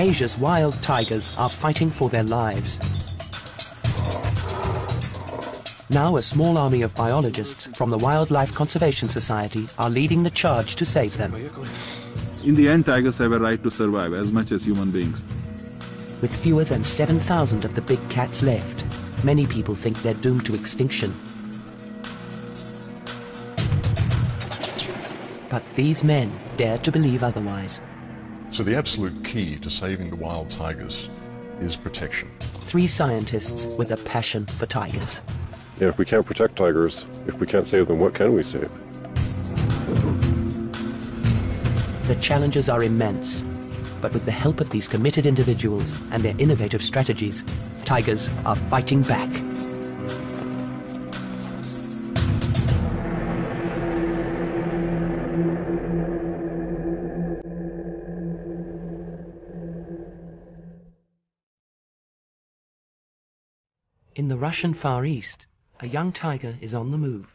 Asia's wild tigers are fighting for their lives. Now a small army of biologists from the Wildlife Conservation Society are leading the charge to save them. In the end, tigers have a right to survive as much as human beings. With fewer than 7,000 of the big cats left, many people think they're doomed to extinction. But these men dare to believe otherwise. So the absolute key to saving the wild tigers is protection. 3 scientists with a passion for tigers. And if we can't protect tigers, if we can't save them, what can we save? The challenges are immense, but with the help of these committed individuals and their innovative strategies, tigers are fighting back. In the Russian Far East, a young tiger is on the move.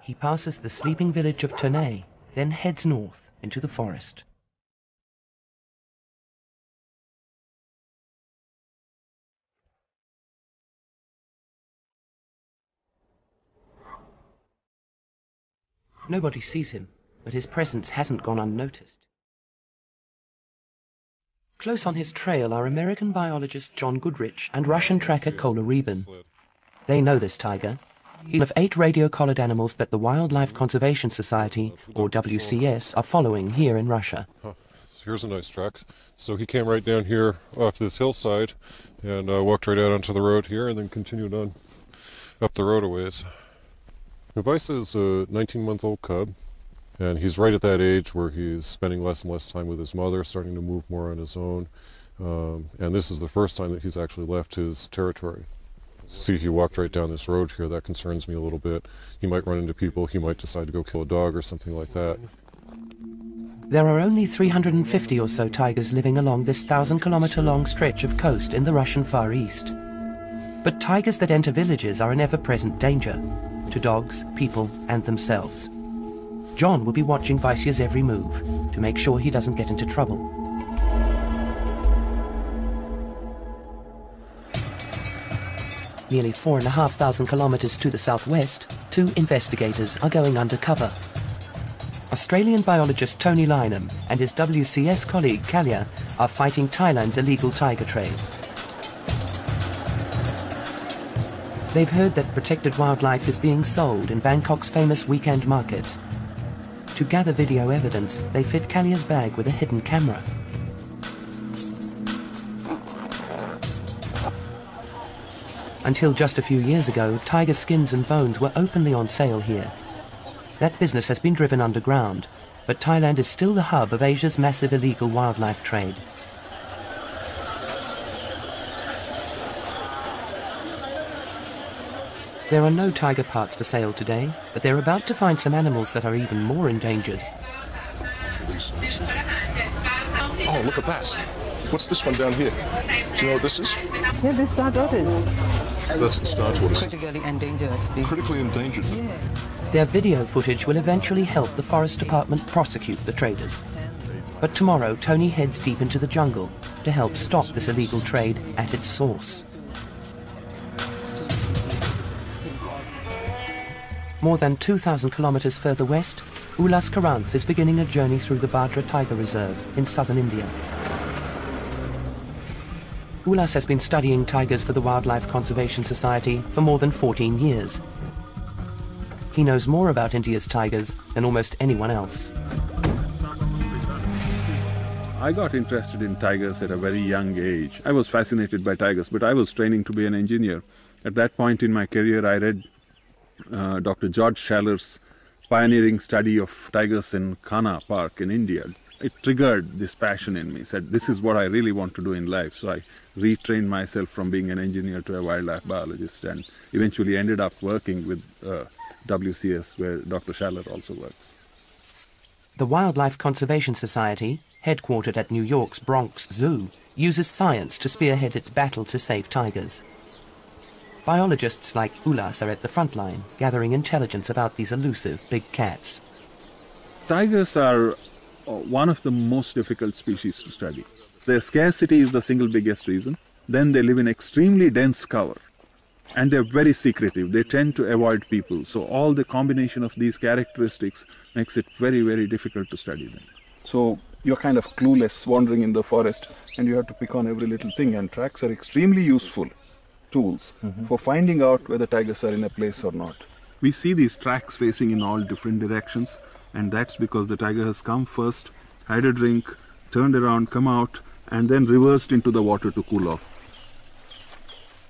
He passes the sleeping village of Ternay, then heads north into the forest. Nobody sees him, but his presence hasn't gone unnoticed. Close on his trail are American biologist John Goodrich and Russian tracker Kola Reben. They know this tiger. He's one of 8 radio-collared animals that the Wildlife Conservation Society, or WCS, are following here in Russia. Here's a nice track. So he came right down here off this hillside and walked right out onto the road here and then continued on up the road a ways. Weiss is a 19-month-old cub, and he's right at that age where he's spending less and less time with his mother, starting to move more on his own. And this is the first time that he's actually left his territory. See, he walked right down this road here. That concerns me a little bit. He might run into people. He might decide to go kill a dog or something like that. There are only 350 or so tigers living along this 1,000-kilometer-long stretch of coast in the Russian Far East. But tigers that enter villages are an ever-present danger to dogs, people, and themselves. John will be watching Weiss's every move to make sure he doesn't get into trouble. Nearly 4,500 kilometers to the southwest, 2 investigators are going undercover. Australian biologist Tony Lynham and his WCS colleague Kalia are fighting Thailand's illegal tiger trade. They've heard that protected wildlife is being sold in Bangkok's famous weekend market. To gather video evidence, they fit Kalia's bag with a hidden camera. Until just a few years ago, tiger skins and bones were openly on sale here. That business has been driven underground, but Thailand is still the hub of Asia's massive illegal wildlife trade. There are no tiger parts for sale today, but they're about to find some animals that are even more endangered. Oh, look at that. What's this one down here? Do you know what this is? Yeah, the star tortoise. That's the star tortoise. Critically endangered species. Critically endangered. Yeah. Their video footage will eventually help the Forest Department prosecute the traders. But tomorrow, Tony heads deep into the jungle to help stop this illegal trade at its source. More than 2,000 kilometers further west, Ulas Karanth is beginning a journey through the Badra Tiger Reserve in southern India. Ulas has been studying tigers for the Wildlife Conservation Society for more than 14 years. He knows more about India's tigers than almost anyone else. I got interested in tigers at a very young age. I was fascinated by tigers, but I was training to be an engineer. At that point in my career, I read Dr. George Schaler's pioneering study of tigers in Kanha Park in India. It triggered this passion in me, said this is what I really want to do in life. So I retrained myself from being an engineer to a wildlife biologist and eventually ended up working with WCS, where Dr. Schaler also works. The Wildlife Conservation Society, headquartered at New York's Bronx Zoo, uses science to spearhead its battle to save tigers. Biologists like Ulas are at the front line, gathering intelligence about these elusive big cats. Tigers are one of the most difficult species to study. Their scarcity is the single biggest reason. Then they live in extremely dense cover. And they're very secretive. They tend to avoid people. So all the combination of these characteristics makes it very, very difficult to study them. So you're kind of clueless wandering in the forest and you have to pick on every little thing, and tracks are extremely useful tools for finding out whether tigers are in a place or not. We see these tracks facing in all different directions, and that's because the tiger has come first, had a drink, turned around, come out, and then reversed into the water to cool off.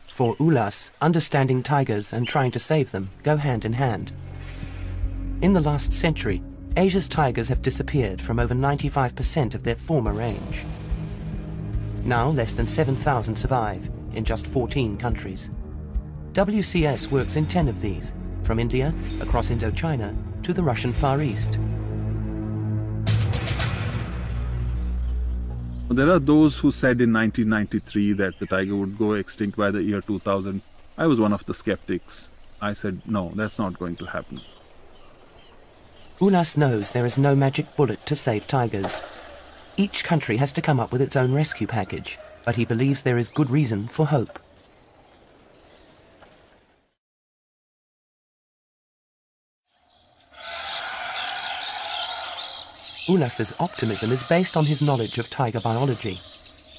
For Ulas, understanding tigers and trying to save them go hand in hand. In the last century, Asia's tigers have disappeared from over 95% of their former range. Now less than 7,000 survive in just 14 countries. WCS works in 10 of these, from India, across Indochina, to the Russian Far East. There are those who said in 1993 that the tiger would go extinct by the year 2000. I was one of the skeptics. I said, no, that's not going to happen. Ulas knows there is no magic bullet to save tigers. Each country has to come up with its own rescue package, but he believes there is good reason for hope. Ulas's optimism is based on his knowledge of tiger biology.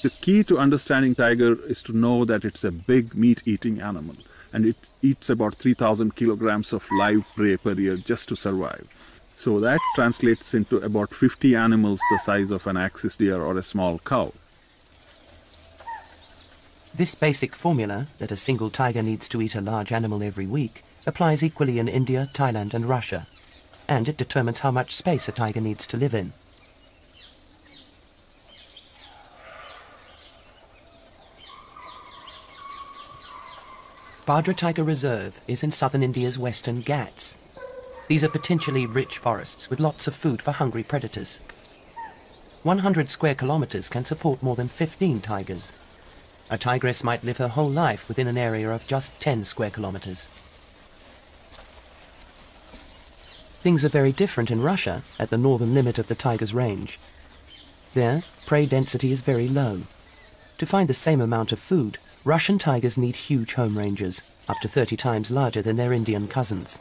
The key to understanding tiger is to know that it's a big meat-eating animal, and it eats about 3,000 kilograms of live prey per year just to survive. So that translates into about 50 animals the size of an axis deer or a small cow. This basic formula, that a single tiger needs to eat a large animal every week, applies equally in India, Thailand and Russia. And it determines how much space a tiger needs to live in. Bhadra Tiger Reserve is in southern India's western Ghats. These are potentially rich forests with lots of food for hungry predators. 100 square kilometers can support more than 15 tigers. A tigress might live her whole life within an area of just 10 square kilometers. Things are very different in Russia, at the northern limit of the tiger's range. There, prey density is very low. To find the same amount of food, Russian tigers need huge home ranges, up to 30 times larger than their Indian cousins.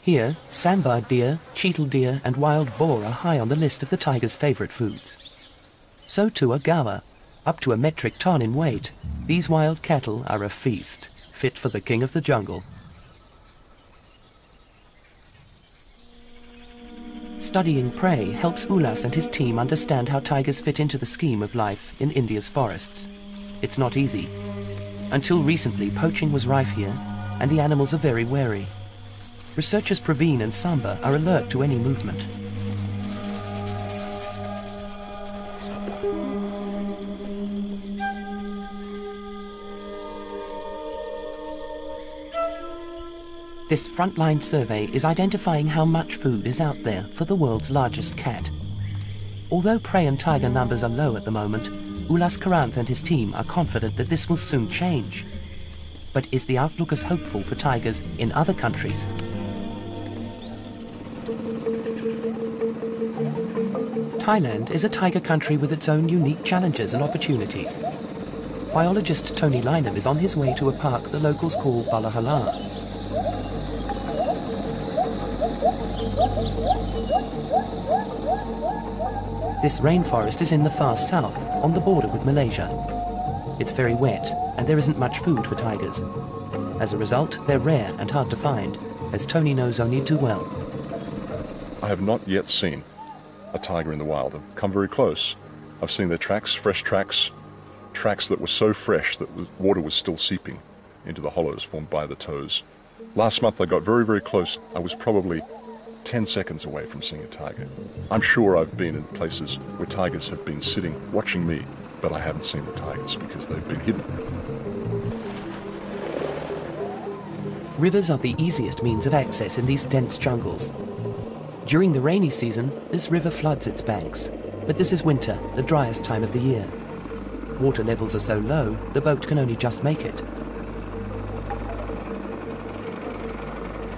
Here, sambar deer, cheetal deer and wild boar are high on the list of the tiger's favorite foods. So too are gawa. Up to a metric ton in weight, these wild cattle are a feast, fit for the king of the jungle. Studying prey helps Ulas and his team understand how tigers fit into the scheme of life in India's forests. It's not easy. Until recently, poaching was rife here, and the animals are very wary. Researchers Praveen and Samba are alert to any movement. This frontline survey is identifying how much food is out there for the world's largest cat. Although prey and tiger numbers are low at the moment, Ulas Karanth and his team are confident that this will soon change. But is the outlook as hopeful for tigers in other countries? Thailand is a tiger country with its own unique challenges and opportunities. Biologist Tony Lynham is on his way to a park the locals call Balahala. This rainforest is in the far south, on the border with Malaysia. It's very wet, and there isn't much food for tigers. As a result, they're rare and hard to find, as Tony knows only too well. I have not yet seen a tiger in the wild. I've come very close. I've seen their tracks, fresh tracks, tracks that were so fresh that the water was still seeping into the hollows formed by the toes. Last month I got very, very close. I was probably 10 seconds away from seeing a tiger. I'm sure I've been in places where tigers have been sitting, watching me, but I haven't seen the tigers because they've been hidden. Rivers are the easiest means of access in these dense jungles. During the rainy season, this river floods its banks, But this is winter, the driest time of the year. Water levels are so low, the boat can only just make it.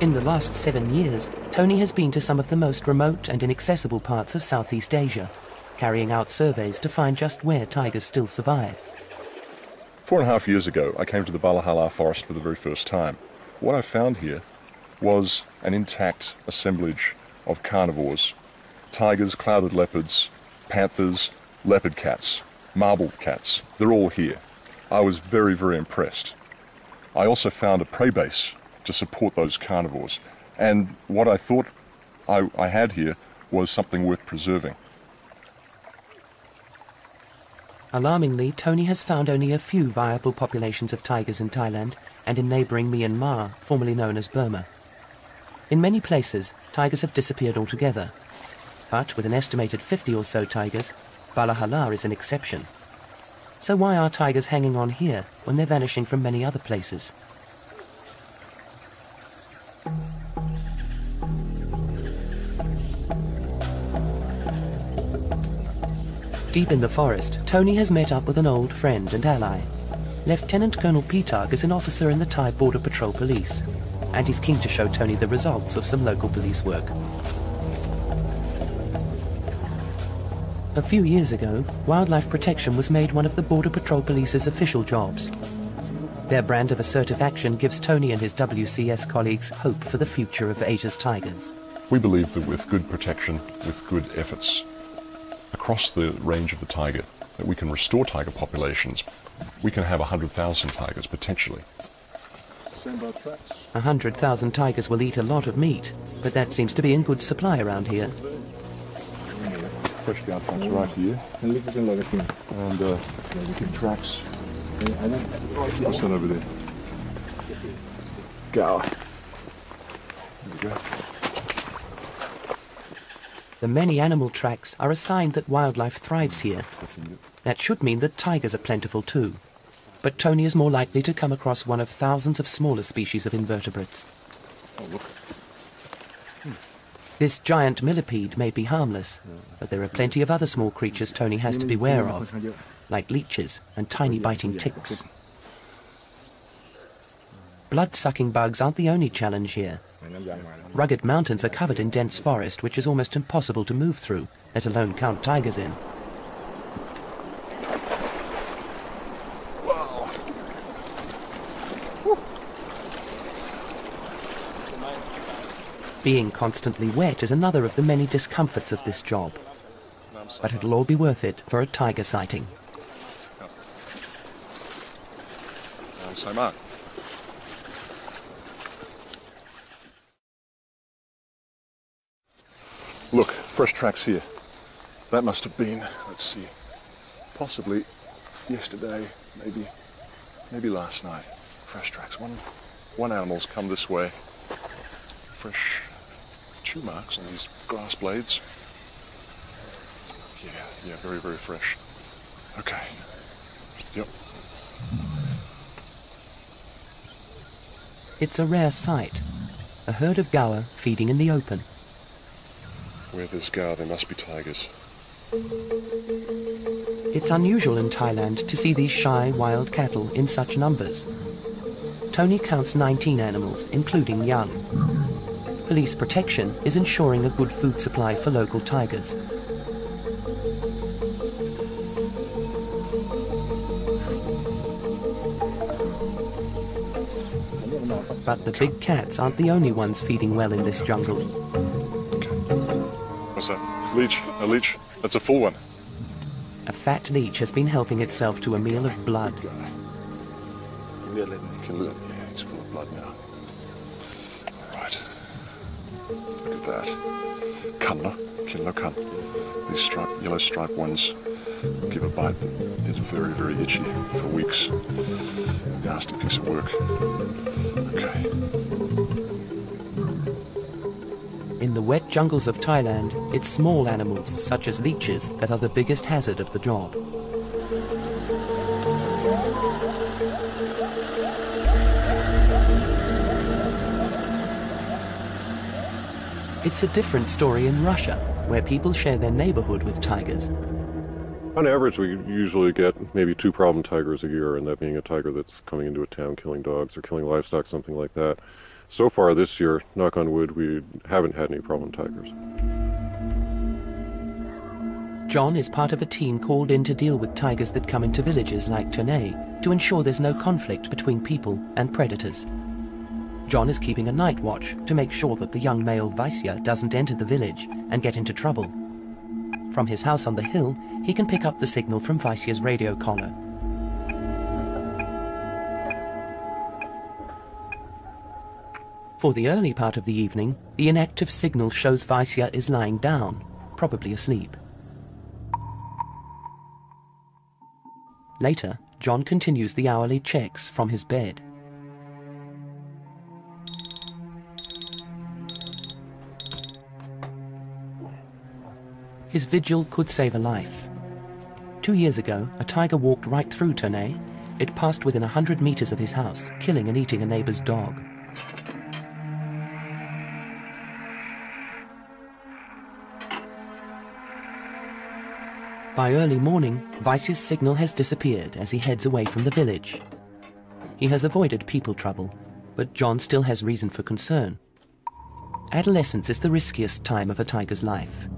In the last 7 years, Tony has been to some of the most remote and inaccessible parts of Southeast Asia, carrying out surveys to find just where tigers still survive. 4.5 years ago, I came to the Balahala forest for the very first time. What I found here was an intact assemblage of carnivores: tigers, clouded leopards, panthers, leopard cats, marbled cats. They're all here. I was very, very impressed. I also found a prey base to support those carnivores, and what I thought I had here was something worth preserving. Alarmingly, Tony has found only a few viable populations of tigers in Thailand and in neighbouring Myanmar, formerly known as Burma. In many places, tigers have disappeared altogether. But with an estimated 50 or so tigers, Balahala is an exception. So why are tigers hanging on here when they're vanishing from many other places? Deep in the forest, Tony has met up with an old friend and ally. Lieutenant Colonel Pitag is an officer in the Thai Border Patrol Police, and he's keen to show Tony the results of some local police work. A few years ago, wildlife protection was made one of the Border Patrol Police's official jobs. Their brand of assertive action gives Tony and his WCS colleagues hope for the future of Asia's tigers. We believe that with good protection, with good efforts, across the range of the tiger, that we can restore tiger populations. We can have 100,000 tigers, potentially. 100,000 tigers will eat a lot of meat, but that seems to be in good supply around here. Fresh cow tracks right here. And tracks. What's that over there? Cow. There we go. The many animal tracks are a sign that wildlife thrives here. That should mean that tigers are plentiful too. But Tony is more likely to come across one of thousands of smaller species of invertebrates. Oh, look. This giant millipede may be harmless, but there are plenty of other small creatures Tony has to beware of, like leeches and tiny biting ticks. Blood-sucking bugs aren't the only challenge here. Rugged mountains are covered in dense forest, which is almost impossible to move through, let alone count tigers in. Being constantly wet is another of the many discomforts of this job. But it'll all be worth it for a tiger sighting. Look, fresh tracks here. That must have been, let's see, possibly yesterday, maybe last night. Fresh tracks. One animal's come this way. Fresh chew marks on these grass blades. Yeah, very, very fresh. Okay. Yep. It's a rare sight. A herd of gaur feeding in the open. Where there's gaur, there must be tigers. It's unusual in Thailand to see these shy, wild cattle in such numbers. Tony counts 19 animals, including young. Police protection is ensuring a good food supply for local tigers. But the big cats aren't the only ones feeding well in this jungle. What's that? Leech? A leech? That's a full one. A fat leech has been helping itself to a meal of blood. Yeah, he's full of blood now. All right. Look at that. Kanna, kinlo kan. These yellow striped ones give a bite that is very, very itchy for weeks. Nasty piece of work. Okay. In the wet jungles of Thailand, it's small animals, such as leeches, that are the biggest hazard of the job. It's a different story in Russia, where people share their neighborhood with tigers. On average, we usually get maybe 2 problem tigers a year, and that being a tiger that's coming into a town killing dogs or killing livestock, something like that. So far this year, knock on wood, we haven't had any problem tigers. John is part of a team called in to deal with tigers that come into villages like Ternay to ensure there's no conflict between people and predators. John is keeping a night watch to make sure that the young male Vaisya doesn't enter the village and get into trouble. From his house on the hill, he can pick up the signal from Vaisya's radio collar. For the early part of the evening, the inactive signal shows Vaisya is lying down, probably asleep. Later, John continues the hourly checks from his bed. His vigil could save a life. 2 years ago, a tiger walked right through Ternay. It passed within 100 meters of his house, killing and eating a neighbor's dog. By early morning, Vaisya's signal has disappeared as he heads away from the village. He has avoided people trouble, but John still has reason for concern. Adolescence is the riskiest time of a tiger's life.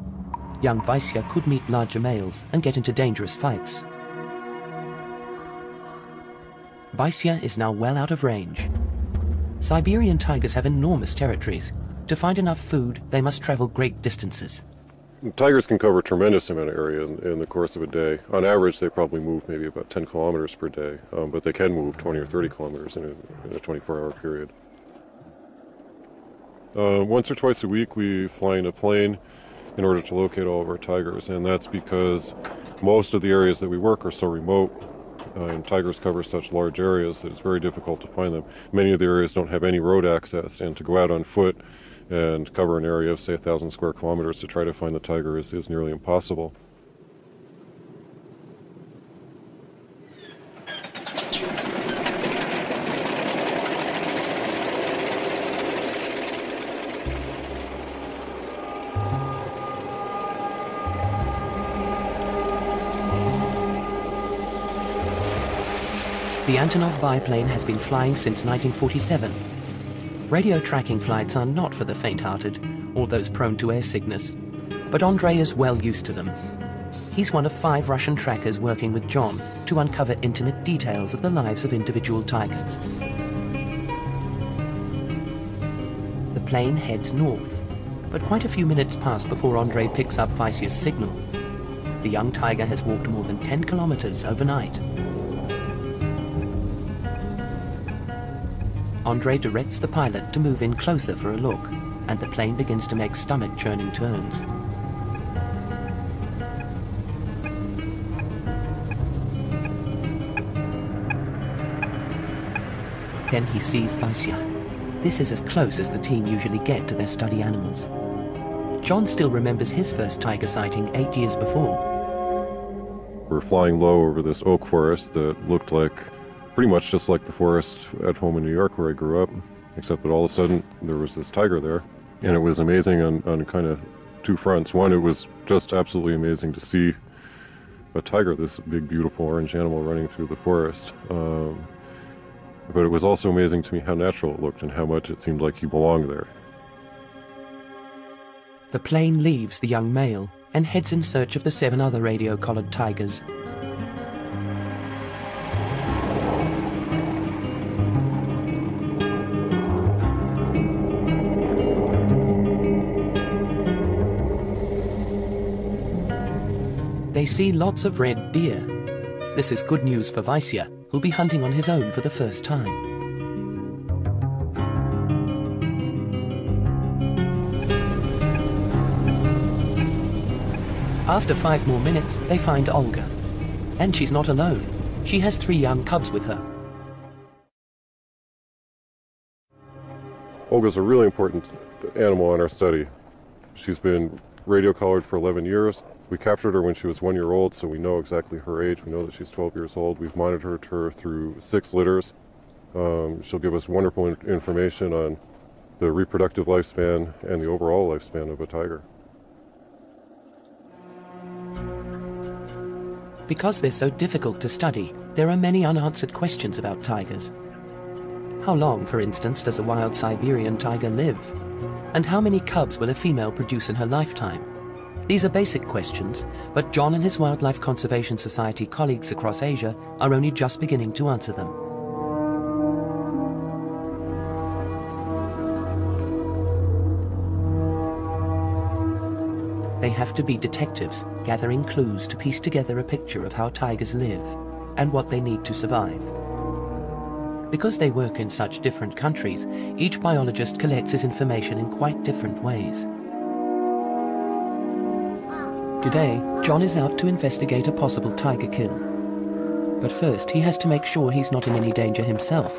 Young Vaisya could meet larger males and get into dangerous fights. Vaisya is now well out of range. Siberian tigers have enormous territories. To find enough food, they must travel great distances. Tigers can cover a tremendous amount of area in the course of a day. On average, they probably move maybe about 10 kilometers per day, but they can move 20 or 30 kilometers in a 24-hour period. Once or twice a week, we fly in a plane in order to locate all of our tigers, and that's because most of the areas that we work are so remote, and tigers cover such large areas that it's very difficult to find them. Many of the areas don't have any road access, and to go out on foot and cover an area of, say, 1,000 square kilometers to try to find the tiger is nearly impossible. The Antonov biplane has been flying since 1947. Radio tracking flights are not for the faint-hearted or those prone to air sickness, but Andrei is well used to them. He's one of 5 Russian trackers working with John to uncover intimate details of the lives of individual tigers. The plane heads north, but quite a few minutes pass before Andrei picks up Vaisya's signal. The young tiger has walked more than 10 kilometers overnight. Andrei directs the pilot to move in closer for a look, and the plane begins to make stomach-churning turns. Then he sees Vaisya. This is as close as the team usually get to their study animals. John still remembers his first tiger sighting 8 years before. We're flying low over this oak forest that looked like pretty much just like the forest at home in New York where I grew up, except that all of a sudden there was this tiger there. And it was amazing on kind of 2 fronts. One, it was just absolutely amazing to see a tiger, this big, beautiful orange animal running through the forest. But it was also amazing to me how natural it looked and how much it seemed like he belonged there. The plane leaves the young male and heads in search of the 7 other radio-collared tigers. They see lots of red deer. This is good news for Vaisya, who'll be hunting on his own for the first time. After 5 more minutes, they find Olga. And she's not alone. She has 3 young cubs with her. Olga's a really important animal in our study. She's been radio-collared for 11 years. We captured her when she was 1 year old, so we know exactly her age. We know that she's 12 years old. We've monitored her through 6 litters. She'll give us wonderful information on the reproductive lifespan and the overall lifespan of a tiger. Because they're so difficult to study, there are many unanswered questions about tigers. How long, for instance, does a wild Siberian tiger live? And how many cubs will a female produce in her lifetime? These are basic questions, but John and his Wildlife Conservation Society colleagues across Asia are only just beginning to answer them. They have to be detectives, gathering clues to piece together a picture of how tigers live and what they need to survive. Because they work in such different countries, each biologist collects his information in quite different ways. Today, John is out to investigate a possible tiger kill. But first, he has to make sure he's not in any danger himself.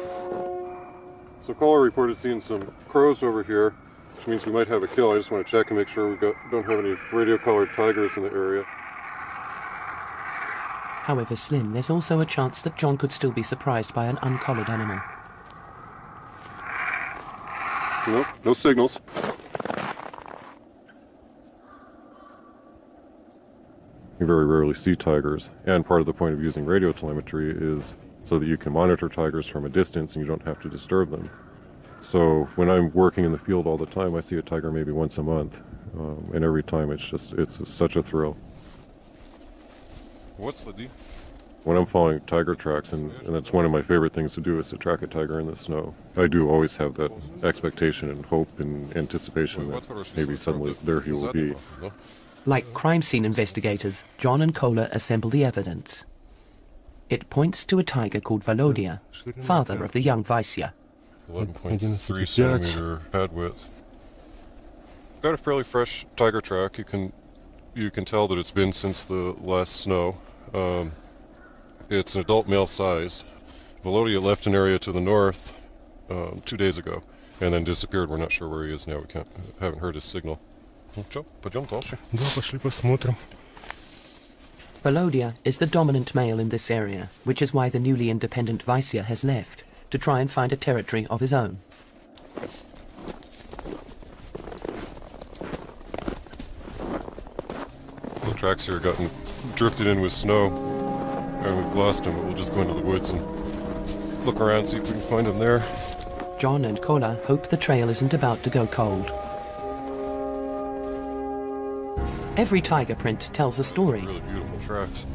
So caller reported seeing some crows over here, which means we might have a kill. I just want to check and make sure we don't have any radio-collared tigers in the area. However slim, there's also a chance that John could still be surprised by an uncollared animal. Nope, no signals. You very rarely see tigers, and part of the point of using radio telemetry is so that you can monitor tigers from a distance and you don't have to disturb them. So when I'm working in the field all the time, I see a tiger maybe once a month, and every time it's such a thrill. What's the deal? When I'm following tiger tracks, and that's one of my favorite things to do, is to track a tiger in the snow. I do always have that expectation and hope and anticipation that maybe suddenly there he will be. Like crime scene investigators, John and Kola assemble the evidence. It points to a tiger called Volodya, father of the young Vaisya. 11.3 centimeter head width. Got a fairly fresh tiger track. You can tell that it's been since the last snow. It's an adult male sized. Volodya left an area to the north 2 days ago and then disappeared. We're not sure where he is now. Haven't heard his signal. Пойдем дальше. Да, пошли посмотрим. Volodya is the dominant male in this area, which is why the newly independent Vaisya has left, to try and find a territory of his own. The tracks here gotten drifted in with snow, and we've lost him, but we'll just go into the woods and look around, see if we can find him there. John and Kola hope the trail isn't about to go cold. Every tiger print tells a story. Really beautiful tracks.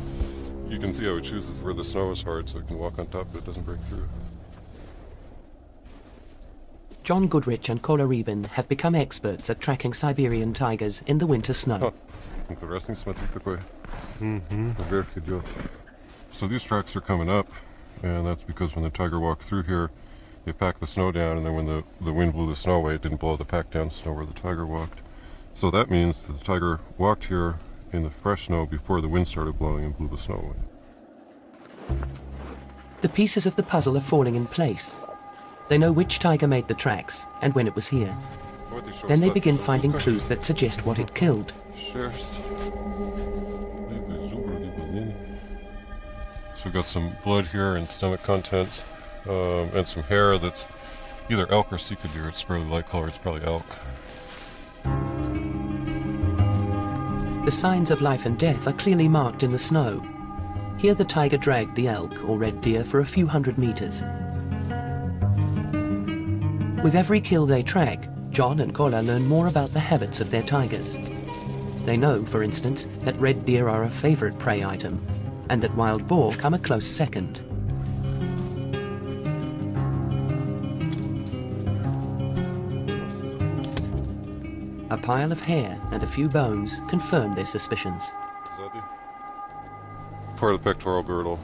You can see how he chooses where the snow is hard so he can walk on top of it, doesn't break through. John Goodrich and Kola Rebin have become experts at tracking Siberian tigers in the winter snow. Interesting, смотри, такой вверх идет. So these tracks are coming up, and that's because when the tiger walked through here, they packed the snow down, and then when the wind blew the snow away, it didn't blow the packed down snow where the tiger walked. So that means that the tiger walked here in the fresh snow before the wind started blowing and blew the snow away. The pieces of the puzzle are falling in place. They know which tiger made the tracks and when it was here. Then they begin finding clues that suggest what it killed. So we've got some blood here and stomach contents, and some hair that's either elk or sika deer. It's fairly light color, it's probably elk. The signs of life and death are clearly marked in the snow. Here the tiger dragged the elk or red deer for a few hundred meters. With every kill they track, John and Kola learn more about the habits of their tigers. They know, for instance, that red deer are a favorite prey item, and that wild boar come a close second. A pile of hair and a few bones confirm their suspicions. Part of the pectoral girdle.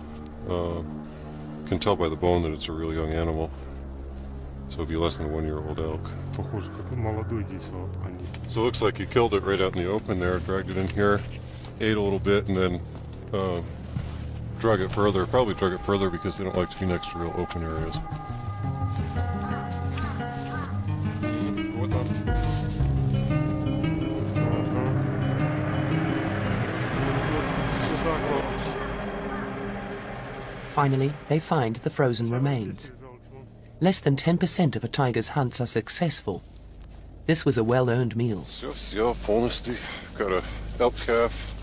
Can tell by the bone that it's a really young animal. So it'd be less than a 1-year-old elk. So it looks like he killed it right out in the open there, dragged it in here, ate a little bit, and then drug it further. Probably drug it further because they don't like to be next to real open areas. Finally, they find the frozen remains. Less than 10% of a tiger's hunts are successful. This was a well-earned meal. Все полностью. Got a elk calf.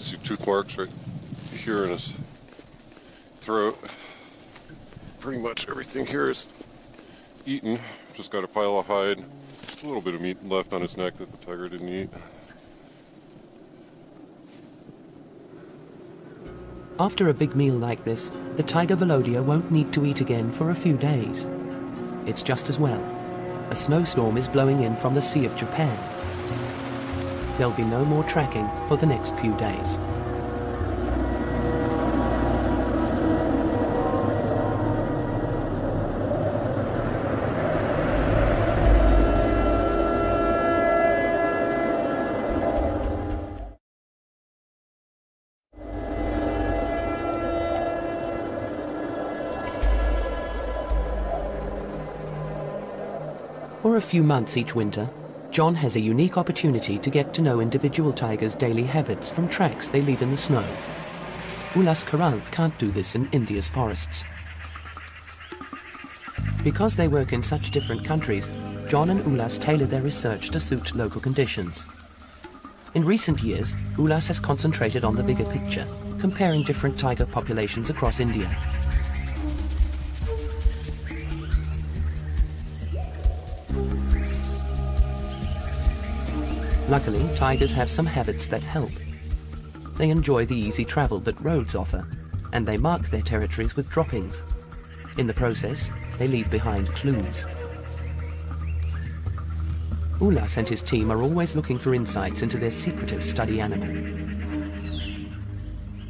See tooth marks right here in his throat. Pretty much everything here is eaten. Just got a pile of hide. A little bit of meat left on his neck that the tiger didn't eat. After a big meal like this, the tiger Velodia won't need to eat again for a few days. It's just as well. A snowstorm is blowing in from the Sea of Japan. There'll be no more tracking for the next few days. For a few months each winter, John has a unique opportunity to get to know individual tigers' daily habits from tracks they leave in the snow. Ulas Karanth can't do this in India's forests. Because they work in such different countries, John and Ulas tailor their research to suit local conditions. In recent years, Ulas has concentrated on the bigger picture, comparing different tiger populations across India. Luckily, tigers have some habits that help. They enjoy the easy travel that roads offer, and they mark their territories with droppings. In the process, they leave behind clues. Ulas and his team are always looking for insights into their secretive study animal.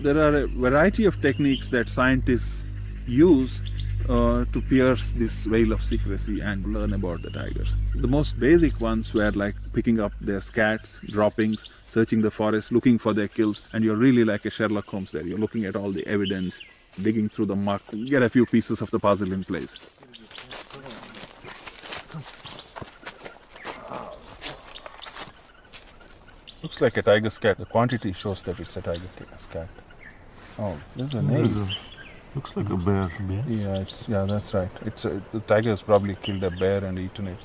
There are a variety of techniques that scientists use to pierce this veil of secrecy and learn about the tigers. The most basic ones were like picking up their scats, droppings, searching the forest, looking for their kills, and you're really like a Sherlock Holmes there. You're looking at all the evidence, digging through the muck, get a few pieces of the puzzle in place. Looks like a tiger scat. The quantity shows that it's a tiger scat. Oh, there's a nail. Looks like a bear. Yeah, that's right. The tiger has probably killed a bear and eaten it.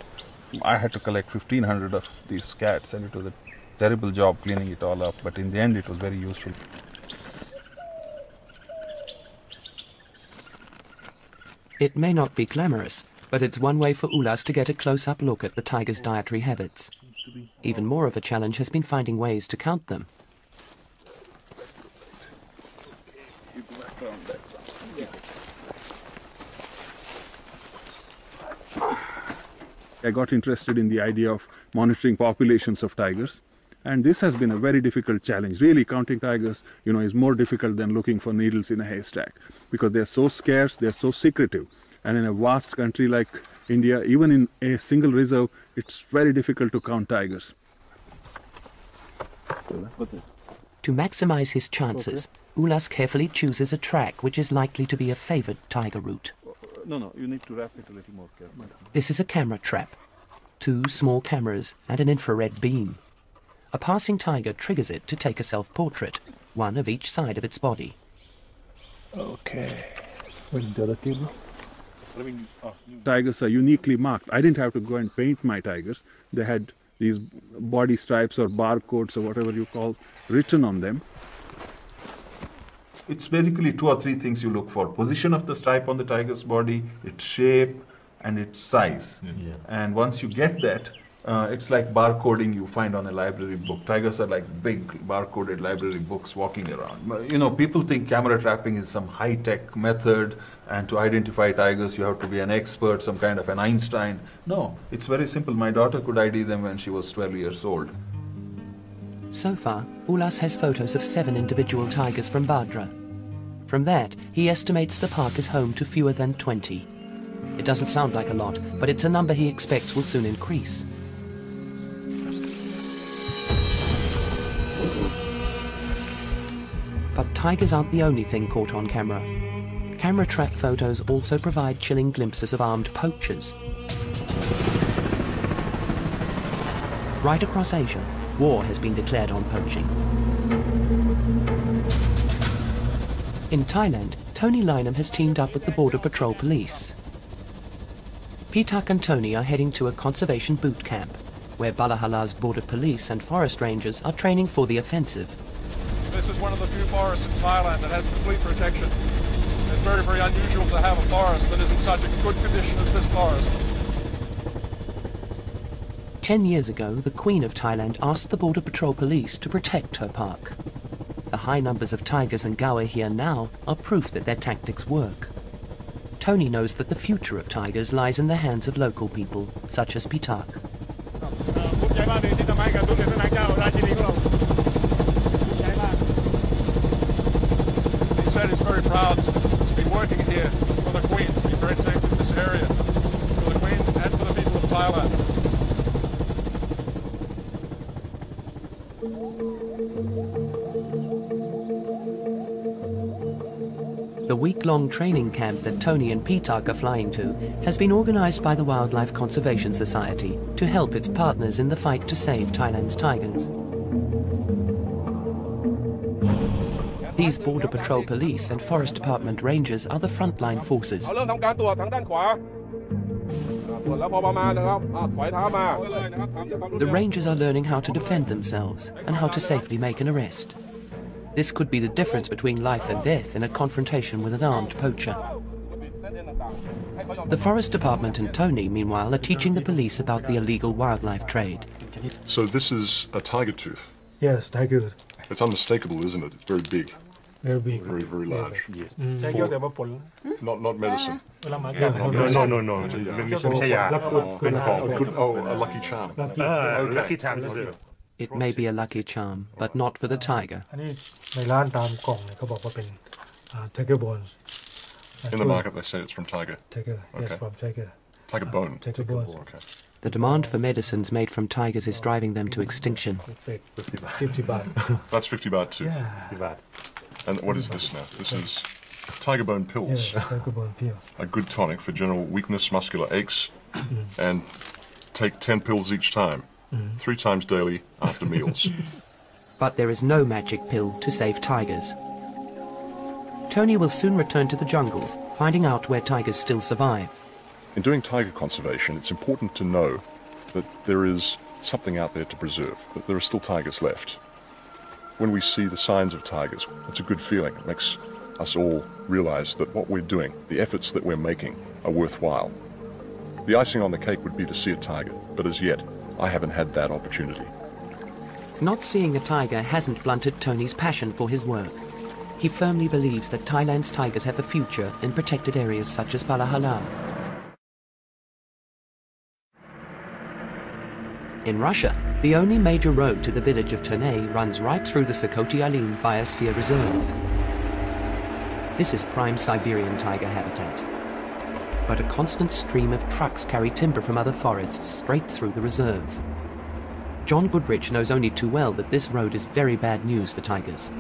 I had to collect 1,500 of these cats, and it was a terrible job cleaning it all up, but in the end it was very useful. It may not be glamorous, but it's one way for Ulas to get a close-up look at the tiger's dietary habits. Even more of a challenge has been finding ways to count them. I got interested in the idea of monitoring populations of tigers, and this has been a very difficult challenge. Really, counting tigers, is more difficult than looking for needles in a haystack, because they're so scarce, they're so secretive, and in a vast country like India, even in a single reserve, it's very difficult to count tigers. To maximize his chances, Ulas carefully chooses a track which is likely to be a favored tiger route. No, you need to wrap it a little more carefully. This is a camera trap. 2 small cameras and an infrared beam. A passing tiger triggers it to take a self-portrait, one of each side of its body. Okay. Where's the other cable? Tigers are uniquely marked. I didn't have to go and paint my tigers. They had these body stripes or barcodes or whatever you call written on them. It's basically 2 or 3 things you look for. Position of the stripe on the tiger's body, its shape, and its size. Yeah. And once you get that, it's like barcoding you find on a library book. Tigers are like big barcoded library books walking around. People think camera trapping is some high-tech method, and to identify tigers you have to be an expert, some kind of an Einstein. No, it's very simple. My daughter could ID them when she was 12 years old. So far, Ulas has photos of 7 individual tigers from Bhadra. From that, he estimates the park is home to fewer than 20. It doesn't sound like a lot, but it's a number he expects will soon increase. But tigers aren't the only thing caught on camera. Camera trap photos also provide chilling glimpses of armed poachers. Right across Asia, war has been declared on poaching. In Thailand, Tony Lynham has teamed up with the Border Patrol Police. Pitak and Tony are heading to a conservation boot camp, where Balahala's Border Police and forest rangers are training for the offensive. This is one of the few forests in Thailand that has complete protection. It's very, very unusual to have a forest that is in such a good condition as this forest. 10 years ago, the Queen of Thailand asked the Border Patrol Police to protect her park. The high numbers of tigers and gaur here now are proof that their tactics work. Tony knows that the future of tigers lies in the hands of local people, such as Pitak. He said he's very proud to be working here for the Queen, to be protecting this area, for the Queen and for the people of Thailand. The week-long training camp that Tony and Pitak are flying to has been organised by the Wildlife Conservation Society to help its partners in the fight to save Thailand's tigers. These Border Patrol Police and Forest Department rangers are the frontline forces. The rangers are learning how to defend themselves and how to safely make an arrest. This could be the difference between life and death in a confrontation with an armed poacher. The Forest Department and Tony, meanwhile, are teaching the police about the illegal wildlife trade. So this is a tiger tooth. Yes, tiger. It's unmistakable, isn't it? It's very big, Very big. very, very large. Not medicine. No. Oh, a lucky charm. Lucky charm. It may be a lucky charm, but not for the tiger. อันนี้ในร้านตามกล่องเนี่ยเขาบอกว่าเป็น tiger bones. In the market they say it's from tiger. Tiger. Yes, Okay. from tiger. Tiger bone. Tiger bones. Okay. The demand for medicines made from tigers is driving them to extinction. 50 baht. That's 50 baht tooth. Yeah. And what is this now? This is tiger bone pills. Yeah, tiger bone peel. A good tonic for general weakness, muscular aches, and take 10 pills each time, 3 times daily after meals. But there is no magic pill to save tigers. Tony will soon return to the jungles, finding out where tigers still survive. In doing tiger conservation, it's important to know that there is something out there to preserve, that there are still tigers left. When we see the signs of tigers, it's a good feeling. It makes us all realize that what we're doing, the efforts that we're making, are worthwhile. The icing on the cake would be to see a tiger, but as yet, I haven't had that opportunity. Not seeing a tiger hasn't blunted Tony's passion for his work. He firmly believes that Thailand's tigers have a future in protected areas such as Palahala. In Russia, the only major road to the village of Ternay runs right through the Sokoty-Alin Biosphere Reserve. This is prime Siberian tiger habitat. But a constant stream of trucks carry timber from other forests straight through the reserve. John Goodrich knows only too well that this road is very bad news for tigers.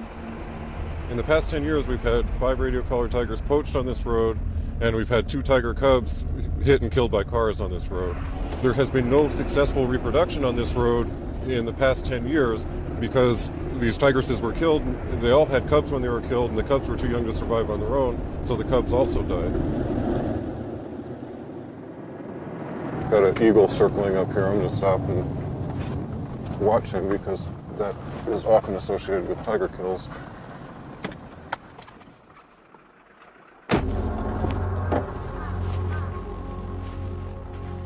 In the past 10 years, we've had 5 radio-collared tigers poached on this road, and we've had 2 tiger cubs hit and killed by cars on this road. There has been no successful reproduction on this road in the past 10 years because these tigresses were killed. They all had cubs when they were killed, and the cubs were too young to survive on their own, so the cubs also died. Got an eagle circling up here. I'm going to stop and watch him because that is often associated with tiger kills.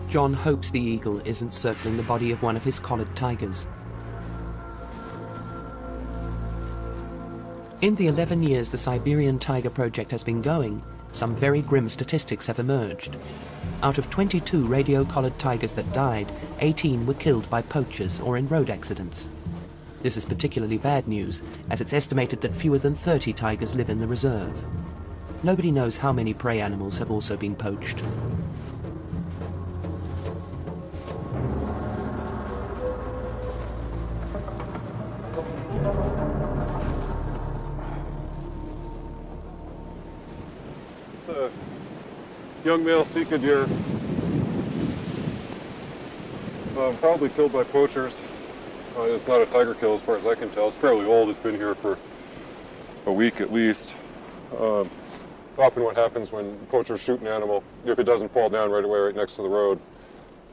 John hopes the eagle isn't circling the body of one of his collared tigers. In the 11 years the Siberian Tiger Project has been going, some very grim statistics have emerged. Out of 22 radio-collared tigers that died, 18 were killed by poachers or in road accidents. This is particularly bad news, as it's estimated that fewer than 30 tigers live in the reserve. Nobody knows how many prey animals have also been poached. Young male Sika deer, probably killed by poachers. It's not a tiger kill as far as I can tell. It's fairly old. It's been here for a week at least. Often what happens when poachers shoot an animal, if it doesn't fall down right away right next to the road,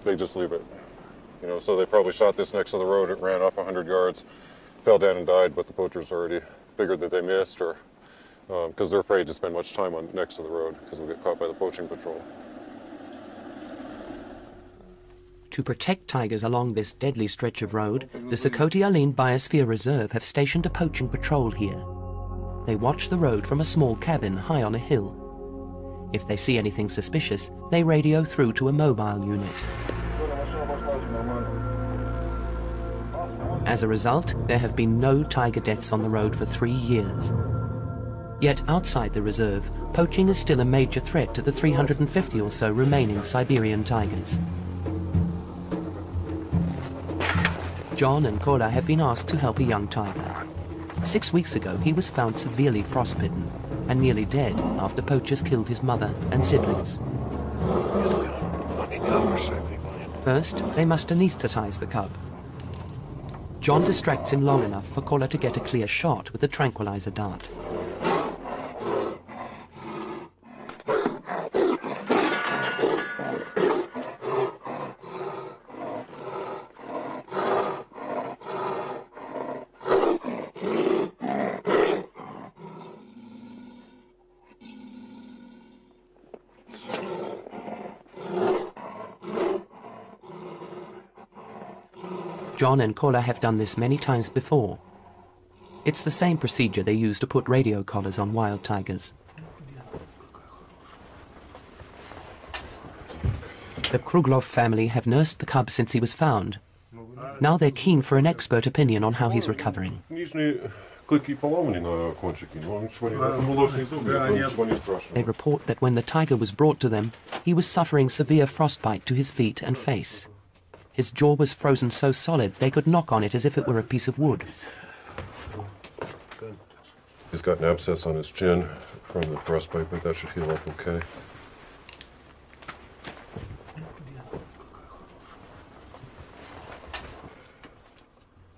they just leave it. You know, so they probably shot this next to the road. It ran up 100 yards, fell down and died, but the poachers already bigger that they missed, or because they're afraid to spend much time next to the road because they'll get caught by the poaching patrol. To protect tigers along this deadly stretch of road, the Sakoti-Alin Biosphere Reserve have stationed a poaching patrol here. They watch the road from a small cabin high on a hill. If they see anything suspicious, they radio through to a mobile unit. As a result, there have been no tiger deaths on the road for 3 years. Yet outside the reserve, poaching is still a major threat to the 350 or so remaining Siberian tigers. John and Kola have been asked to help a young tiger. 6 weeks ago, he was found severely frostbitten and nearly dead after poachers killed his mother and siblings. First, they must anesthetize the cub. John distracts him long enough for Kola to get a clear shot with the tranquilizer dart. John and Kola have done this many times before. It's the same procedure they use to put radio collars on wild tigers. The Kruglov family have nursed the cub since he was found. Now they're keen for an expert opinion on how he's recovering. They report that when the tiger was brought to them, he was suffering severe frostbite to his feet and face. His jaw was frozen so solid they could knock on it as if it were a piece of wood. He's got an abscess on his chin from the frostbite, but that should heal up okay.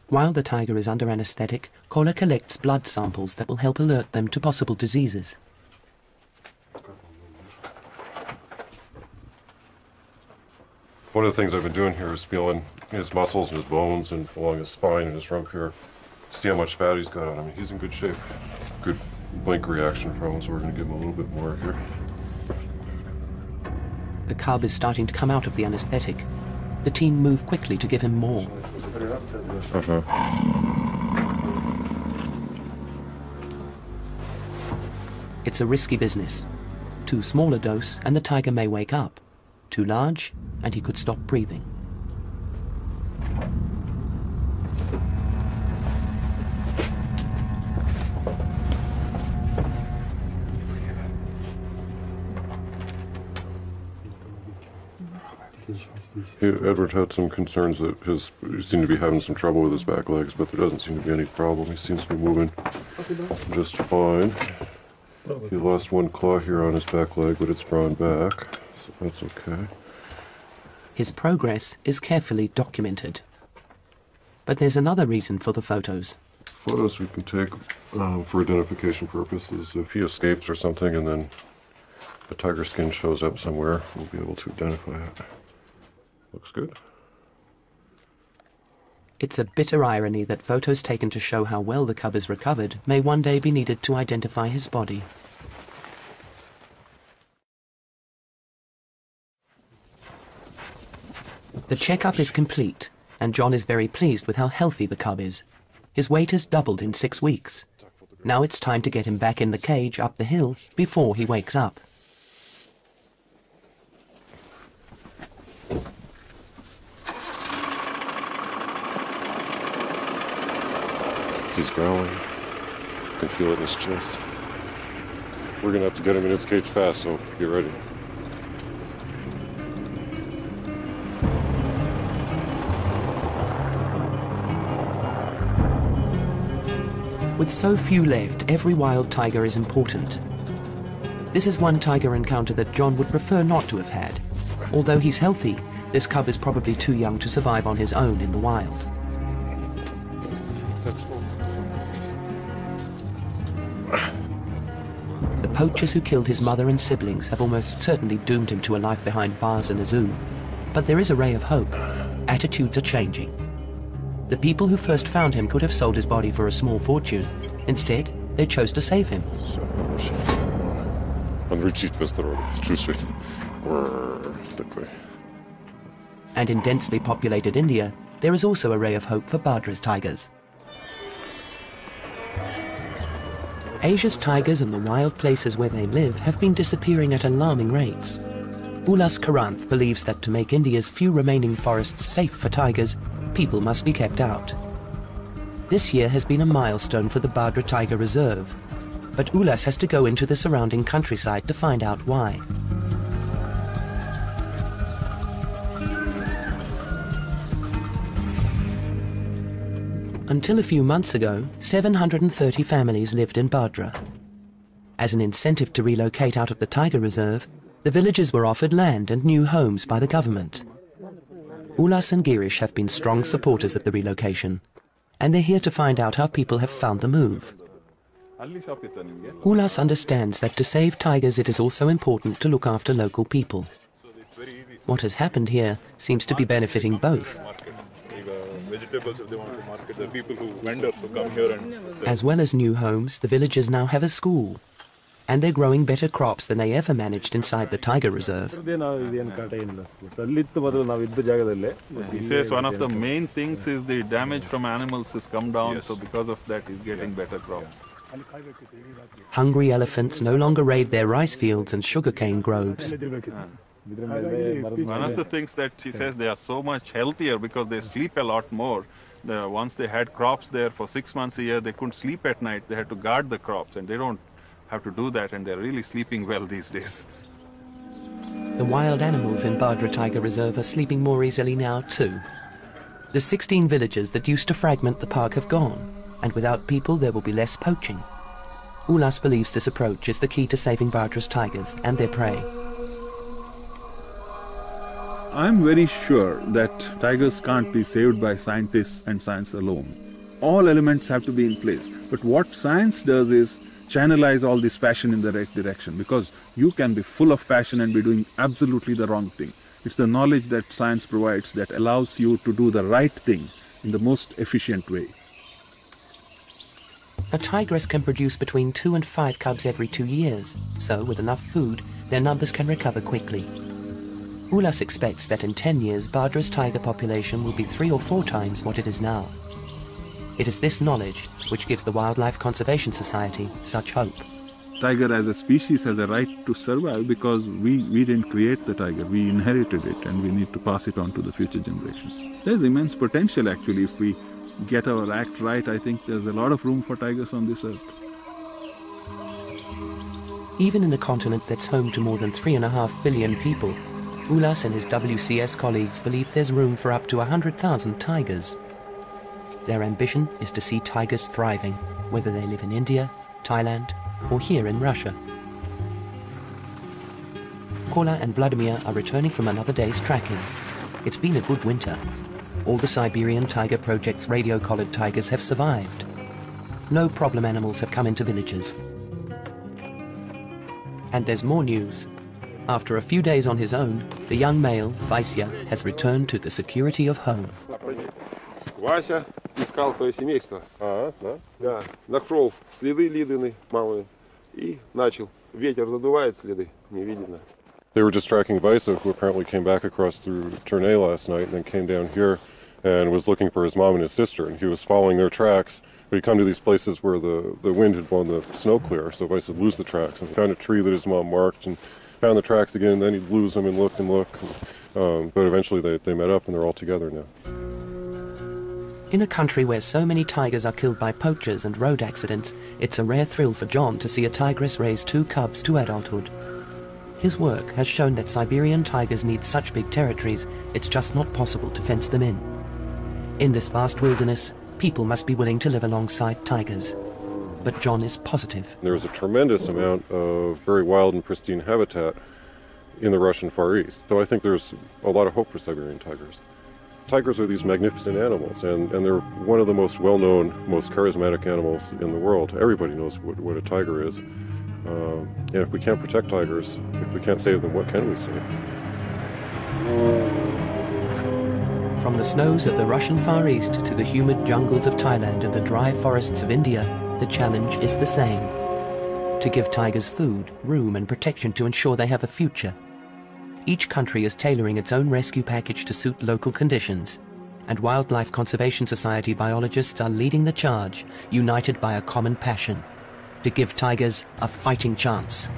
While the tiger is under anesthetic, Kola collects blood samples that will help alert them to possible diseases. One of the things I've been doing here is feeling his muscles and his bones and along his spine and his rump here. See how much fat he's got on him. He's in good shape. Good blink reaction from him, so we're going to give him a little bit more here. The cub is starting to come out of the anesthetic. The team move quickly to give him more. It's a risky business. Too small a dose and the tiger may wake up. Too large and he could stop breathing. Edward had some concerns that he seemed to be having some trouble with his back legs, but there doesn't seem to be any problem. He seems to be moving just fine. He lost one claw here on his back leg, but it's drawn back, so that's okay. His progress is carefully documented. But there's another reason for the photos. Photos we can take for identification purposes. If he escapes or something and then the tiger skin shows up somewhere, we'll be able to identify it. Looks good. It's a bitter irony that photos taken to show how well the cub is recovered may one day be needed to identify his body. The checkup is complete, and John is very pleased with how healthy the cub is. His weight has doubled in 6 weeks. Now it's time to get him back in the cage up the hill before he wakes up. He's growling. You can feel it in his chest. We're gonna have to get him in his cage fast, so get ready. With so few left, every wild tiger is important. This is one tiger encounter that John would prefer not to have had. Although he's healthy, this cub is probably too young to survive on his own in the wild. The poachers who killed his mother and siblings have almost certainly doomed him to a life behind bars in a zoo. But there is a ray of hope. Attitudes are changing. The people who first found him could have sold his body for a small fortune. Instead, they chose to save him. Он рычит в здоровье, чувствует. Такой. And in densely populated India, there is also a ray of hope for Badra's tigers. Asia's tigers and the wild places where they live have been disappearing at alarming rates. Ulas Karanth believes that to make India's few remaining forests safe for tigers, people must be kept out. This year has been a milestone for the Badra Tiger Reserve, but Ulas has to go into the surrounding countryside to find out why. Until a few months ago, 730 families lived in Badra. As an incentive to relocate out of the tiger reserve, the villagers were offered land and new homes by the government. Ulas and Girish have been strong supporters of the relocation, and they're here to find out how people have found the move. Ulas understands that to save tigers it is also important to look after local people. What has happened here seems to be benefiting both. Vegetables, if they want to market, the people vendors who come here and sell. As well as new homes, the villagers now have a school, and they're growing better crops than they ever managed inside the tiger reserve. He says one of the main things is the damage from animals has come down, so because of that he's getting better crops. Hungry elephants no longer raid their rice fields and sugarcane groves. One of the things that she says, they are so much healthier because they sleep a lot more. Once they had crops there for 6 months a year, they couldn't sleep at night. They had to guard the crops, and they don't have to do that, and they're really sleeping well these days. The wild animals in Badra Tiger Reserve are sleeping more easily now too. The 16 villages that used to fragment the park have gone, and without people there will be less poaching. Ulas believes this approach is the key to saving Badra's tigers and their prey. I'm very sure that tigers can't be saved by scientists and science alone. All elements have to be in place. But what science does is channelize all this passion in the right direction, because you can be full of passion and be doing absolutely the wrong thing. It's the knowledge that science provides that allows you to do the right thing in the most efficient way. A tigress can produce between 2 and 5 cubs every 2 years, so with enough food, their numbers can recover quickly. Ulas expects that in 10 years, Badra's tiger population will be 3 or 4 times what it is now. It is this knowledge which gives the Wildlife Conservation Society such hope. Tiger as a species has a right to survive because we didn't create the tiger, we inherited it, and we need to pass it on to the future generations. There's immense potential actually. If we get our act right, I think there's a lot of room for tigers on this earth. Even in a continent that's home to more than 3.5 billion people, Ulas and his WCS colleagues believe there's room for up to 100,000 tigers. Their ambition is to see tigers thriving, whether they live in India, Thailand, or here in Russia. Kola and Vladimir are returning from another day's tracking. It's been a good winter. All the Siberian Tiger Project's radio-collared tigers have survived. No problem animals have come into villages. And there's more news. After a few days on his own, the young male, Vaisya, has returned to the security of home. Вася искал свое семейство. Да, нашел следы Лидины мамы и начал. Ветер задувает следы, не видно. They were just tracking Vaisa, who apparently came back across through Tournai last night and then came down here and was looking for his mom and his sister, and he was following their tracks. But he'd come to these places where the wind had blown the snow clear, so Vaisa would lose the tracks, and he found a tree that his mom marked and found the tracks again, and then he'd lose them and look and look. But eventually they met up and they're all together now. In a country where so many tigers are killed by poachers and road accidents, it's a rare thrill for John to see a tigress raise 2 cubs to adulthood. His work has shown that Siberian tigers need such big territories, it's just not possible to fence them in. In this vast wilderness, people must be willing to live alongside tigers. But John is positive. There's a tremendous amount of very wild and pristine habitat in the Russian Far East. So I think there's a lot of hope for Siberian tigers. Tigers are these magnificent animals, and they're one of the most well-known, most charismatic animals in the world. Everybody knows what a tiger is. And if we can't protect tigers, if we can't save them, what can we save? From the snows of the Russian Far East to the humid jungles of Thailand and the dry forests of India, the challenge is the same: to give tigers food, room and protection to ensure they have a future. Each country is tailoring its own rescue package to suit local conditions, and Wildlife Conservation Society biologists are leading the charge, united by a common passion: to give tigers a fighting chance.